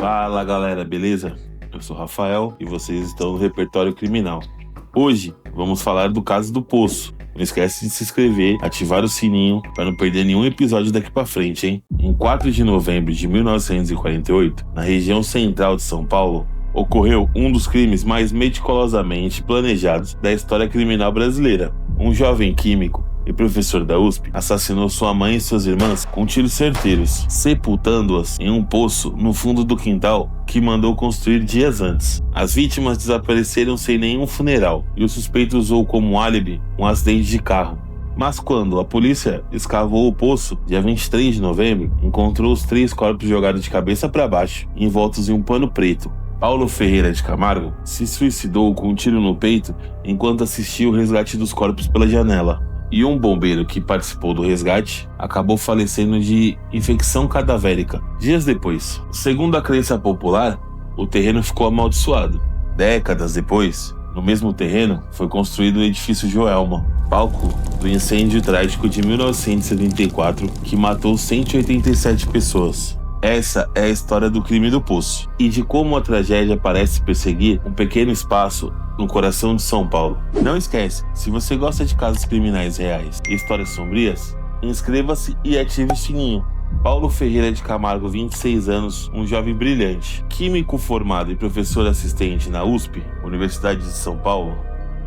Fala galera, beleza? Eu sou o Rafael e vocês estão no Repertório Criminal. Hoje vamos falar do caso do Poço. Não esquece de se inscrever, ativar o sininho para não perder nenhum episódio daqui para frente, hein? Em 4 de novembro de 1948, na região central de São Paulo, ocorreu um dos crimes mais meticulosamente planejados da história criminal brasileira. Um jovem químico e professor da USP assassinou sua mãe e suas irmãs com tiros certeiros, sepultando-as em um poço no fundo do quintal que mandou construir dias antes. As vítimas desapareceram sem nenhum funeral e o suspeito usou como álibi um acidente de carro. Mas quando a polícia escavou o poço, dia 23 de novembro, encontrou os 3 corpos jogados de cabeça para baixo, envoltos em um pano preto. Paulo Ferreira de Camargo se suicidou com um tiro no peito enquanto assistia o resgate dos corpos pela janela. E um bombeiro que participou do resgate acabou falecendo de infecção cadavérica dias depois. Segundo a crença popular, o terreno ficou amaldiçoado. Décadas depois, no mesmo terreno, foi construído o edifício Joelma, palco do incêndio trágico de 1974 que matou 187 pessoas. Essa é a história do crime do Poço e de como a tragédia parece perseguir um pequeno espaço no coração de São Paulo. Não esquece, se você gosta de casos criminais reais e histórias sombrias, inscreva-se e ative o sininho. Paulo Ferreira de Camargo, 26 anos, um jovem brilhante, químico formado e professor assistente na USP, Universidade de São Paulo,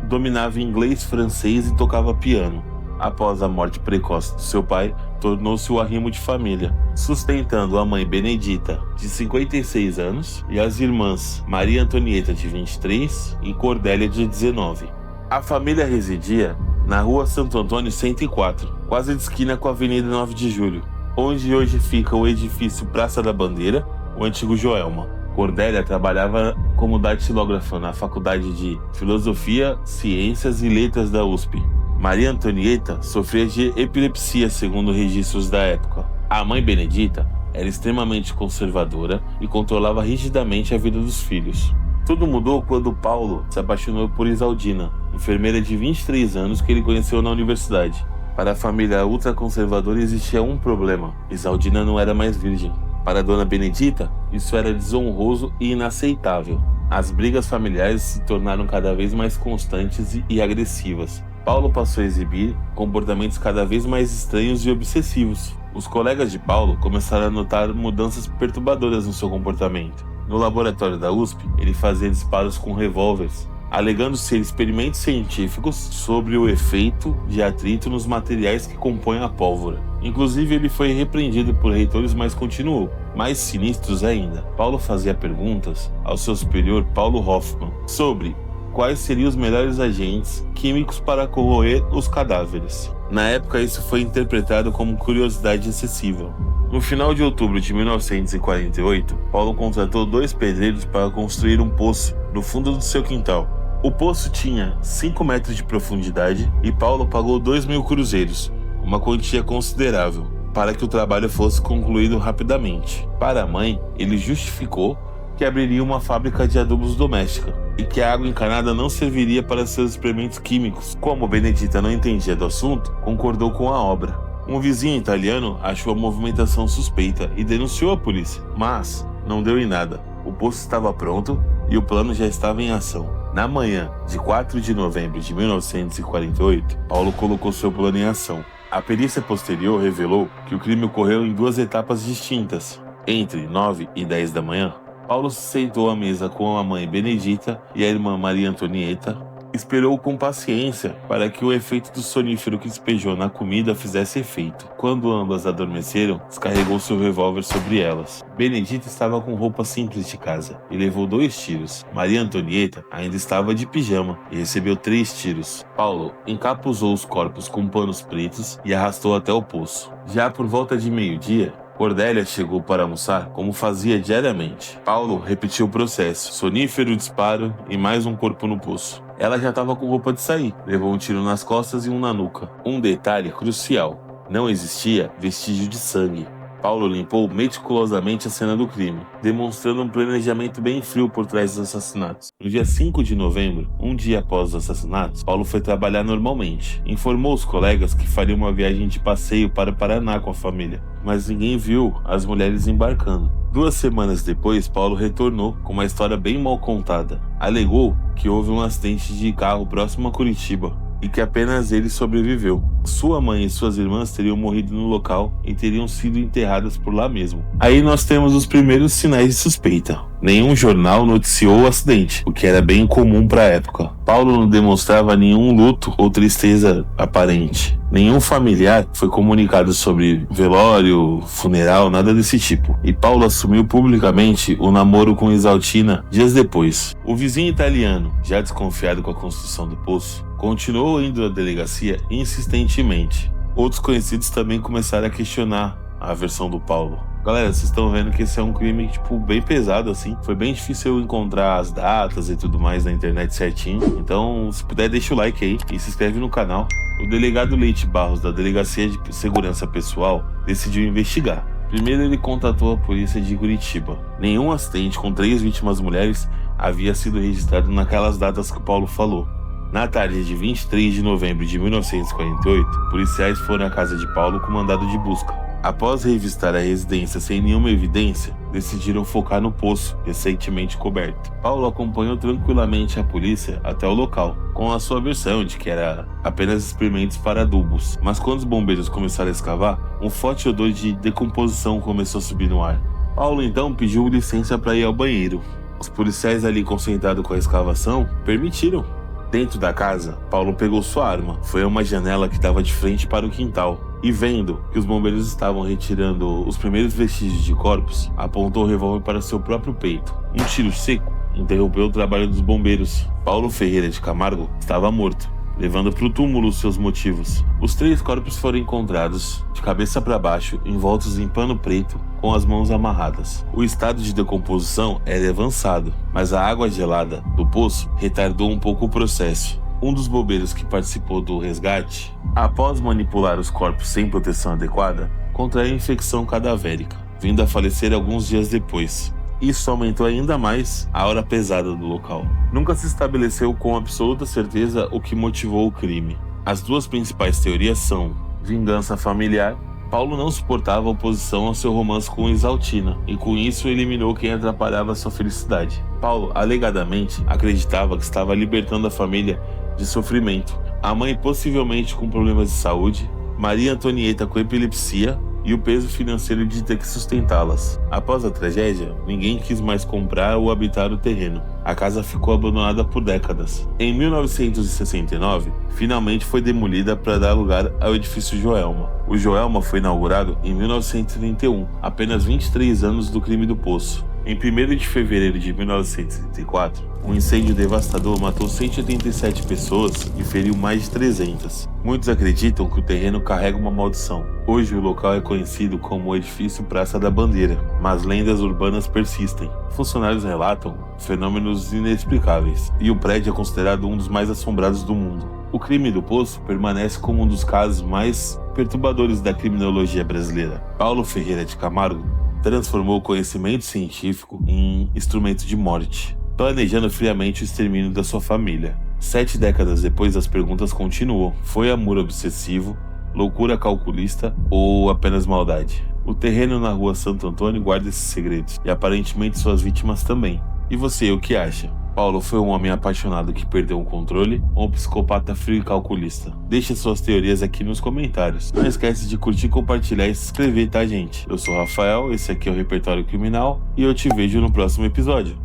dominava inglês, francês e tocava piano. Após a morte precoce de seu pai, tornou-se o arrimo de família, sustentando a mãe Benedita, de 56 anos, e as irmãs Maria Antonieta, de 23, e Cordélia, de 19. A família residia na Rua Santo Antônio 104, quase de esquina com a Avenida 9 de Julho, onde hoje fica o edifício Praça da Bandeira, o antigo Joelma. Cordélia trabalhava como datilógrafa na Faculdade de Filosofia, Ciências e Letras da USP. Maria Antonieta sofria de epilepsia, segundo registros da época. A mãe Benedita era extremamente conservadora e controlava rigidamente a vida dos filhos. Tudo mudou quando Paulo se apaixonou por Isaldina, enfermeira de 23 anos que ele conheceu na universidade. Para a família ultraconservadora existia um problema: Isaldina não era mais virgem. Para a dona Benedita, isso era desonroso e inaceitável. As brigas familiares se tornaram cada vez mais constantes e agressivas. Paulo passou a exibir comportamentos cada vez mais estranhos e obsessivos. Os colegas de Paulo começaram a notar mudanças perturbadoras no seu comportamento. No laboratório da USP, ele fazia disparos com revólveres, alegando ser experimentos científicos sobre o efeito de atrito nos materiais que compõem a pólvora. Inclusive, ele foi repreendido por reitores, mas continuou. Mais sinistros ainda, Paulo fazia perguntas ao seu superior Paulo Hoffmann sobre quais seriam os melhores agentes químicos para corroer os cadáveres. Na época, isso foi interpretado como curiosidade excessiva. No final de outubro de 1948, Paulo contratou 2 pedreiros para construir um poço no fundo do seu quintal. O poço tinha 5 metros de profundidade e Paulo pagou 2.000 cruzeiros, uma quantia considerável, para que o trabalho fosse concluído rapidamente. Para a mãe, ele justificou que abriria uma fábrica de adubos doméstica e que a água encanada não serviria para seus experimentos químicos. Como Benedita não entendia do assunto, concordou com a obra. Um vizinho italiano achou a movimentação suspeita e denunciou a polícia, mas não deu em nada. O poço estava pronto e o plano já estava em ação. Na manhã de 4 de novembro de 1948, Paulo colocou seu plano em ação. A perícia posterior revelou que o crime ocorreu em 2 etapas distintas. Entre 9 e 10 da manhã, Paulo se sentou à mesa com a mãe Benedita e a irmã Maria Antonieta. Esperou com paciência para que o efeito do sonífero que despejou na comida fizesse efeito. Quando ambas adormeceram, descarregou seu revólver sobre elas. Benedita estava com roupa simples de casa e levou 2 tiros. Maria Antonieta ainda estava de pijama e recebeu 3 tiros. Paulo encapuzou os corpos com panos pretos e arrastou até o poço. Já por volta de meio-dia, Cordélia chegou para almoçar como fazia diariamente. Paulo repetiu o processo: sonífero, disparo e mais um corpo no poço. Ela já estava com roupa de sair, levou um tiro nas costas e um na nuca. Um detalhe crucial: não existia vestígio de sangue. Paulo limpou meticulosamente a cena do crime, demonstrando um planejamento bem frio por trás dos assassinatos. No dia 5 de novembro, um dia após os assassinatos, Paulo foi trabalhar normalmente. Informou os colegas que faria uma viagem de passeio para o Paraná com a família, mas ninguém viu as mulheres embarcando. 2 semanas depois, Paulo retornou com uma história bem mal contada. Alegou que houve um acidente de carro próximo a Curitiba e que apenas ele sobreviveu. Sua mãe e suas irmãs teriam morrido no local e teriam sido enterradas por lá mesmo. Aí nós temos os primeiros sinais de suspeita. Nenhum jornal noticiou o acidente, o que era bem comum para a época. Paulo não demonstrava nenhum luto ou tristeza aparente. Nenhum familiar foi comunicado sobre velório, funeral, nada desse tipo. E Paulo assumiu publicamente o namoro com Isaltina dias depois. O vizinho italiano, já desconfiado com a construção do poço, continuou indo à delegacia insistentemente. Outros conhecidos também começaram a questionar a versão do Paulo. Galera, vocês estão vendo que esse é um crime, bem pesado, assim. Foi bem difícil eu encontrar as datas e tudo mais na internet certinho. Então, se puder, deixa o like aí e se inscreve no canal. O delegado Leite Barros, da Delegacia de Segurança Pessoal, decidiu investigar. Primeiro, ele contatou a polícia de Curitiba. Nenhum acidente com 3 vítimas mulheres havia sido registrado naquelas datas que o Paulo falou. Na tarde de 23 de novembro de 1948, policiais foram à casa de Paulo com mandado de busca. Após revistar a residência sem nenhuma evidência, decidiram focar no poço, recentemente coberto. Paulo acompanhou tranquilamente a polícia até o local, com a sua versão de que era apenas experimentos para adubos. Mas quando os bombeiros começaram a escavar, um forte odor de decomposição começou a subir no ar. Paulo então pediu licença para ir ao banheiro. Os policiais ali concentrados com a escavação permitiram. Dentro da casa, Paulo pegou sua arma, foi a uma janela que dava de frente para o quintal e, vendo que os bombeiros estavam retirando os primeiros vestígios de corpos, apontou o revólver para seu próprio peito. Um tiro seco interrompeu o trabalho dos bombeiros. Paulo Ferreira de Camargo estava morto, levando para o túmulo seus motivos. Os 3 corpos foram encontrados de cabeça para baixo, envoltos em pano preto, com as mãos amarradas. O estado de decomposição era avançado, mas a água gelada do poço retardou um pouco o processo. Um dos bombeiros que participou do resgate, após manipular os corpos sem proteção adequada, contraiu infecção cadavérica, vindo a falecer alguns dias depois. Isso aumentou ainda mais a aura pesada do local. Nunca se estabeleceu com absoluta certeza o que motivou o crime. As 2 principais teorias são vingança familiar. Paulo não suportava a oposição ao seu romance com Isaltina, e com isso eliminou quem atrapalhava sua felicidade. Paulo, alegadamente, acreditava que estava libertando a família de sofrimento. A mãe possivelmente com problemas de saúde, Maria Antonieta com epilepsia e o peso financeiro de ter que sustentá-las. Após a tragédia, ninguém quis mais comprar ou habitar o terreno. A casa ficou abandonada por décadas. Em 1969, finalmente foi demolida para dar lugar ao edifício Joelma. O Joelma foi inaugurado em 1931, apenas 23 anos do crime do poço. Em 1º de fevereiro de 1934, um incêndio devastador matou 187 pessoas e feriu mais de 300. Muitos acreditam que o terreno carrega uma maldição. Hoje o local é conhecido como o edifício Praça da Bandeira, mas lendas urbanas persistem. Funcionários relatam fenômenos inexplicáveis, e o prédio é considerado um dos mais assombrados do mundo. O crime do poço permanece como um dos casos mais perturbadores da criminologia brasileira. Paulo Ferreira de Camargo transformou o conhecimento científico em instrumento de morte, planejando friamente o extermínio da sua família. 7 décadas depois, as perguntas continuam. Foi amor obsessivo, loucura calculista ou apenas maldade? O terreno na rua Santo Antônio guarda esses segredos, e aparentemente suas vítimas também. E você, o que acha? Paulo foi um homem apaixonado que perdeu o controle ou um psicopata frio e calculista? Deixe suas teorias aqui nos comentários. Não esquece de curtir, compartilhar e se inscrever, tá, gente? Eu sou o Rafael, esse aqui é o Repertório Criminal e eu te vejo no próximo episódio.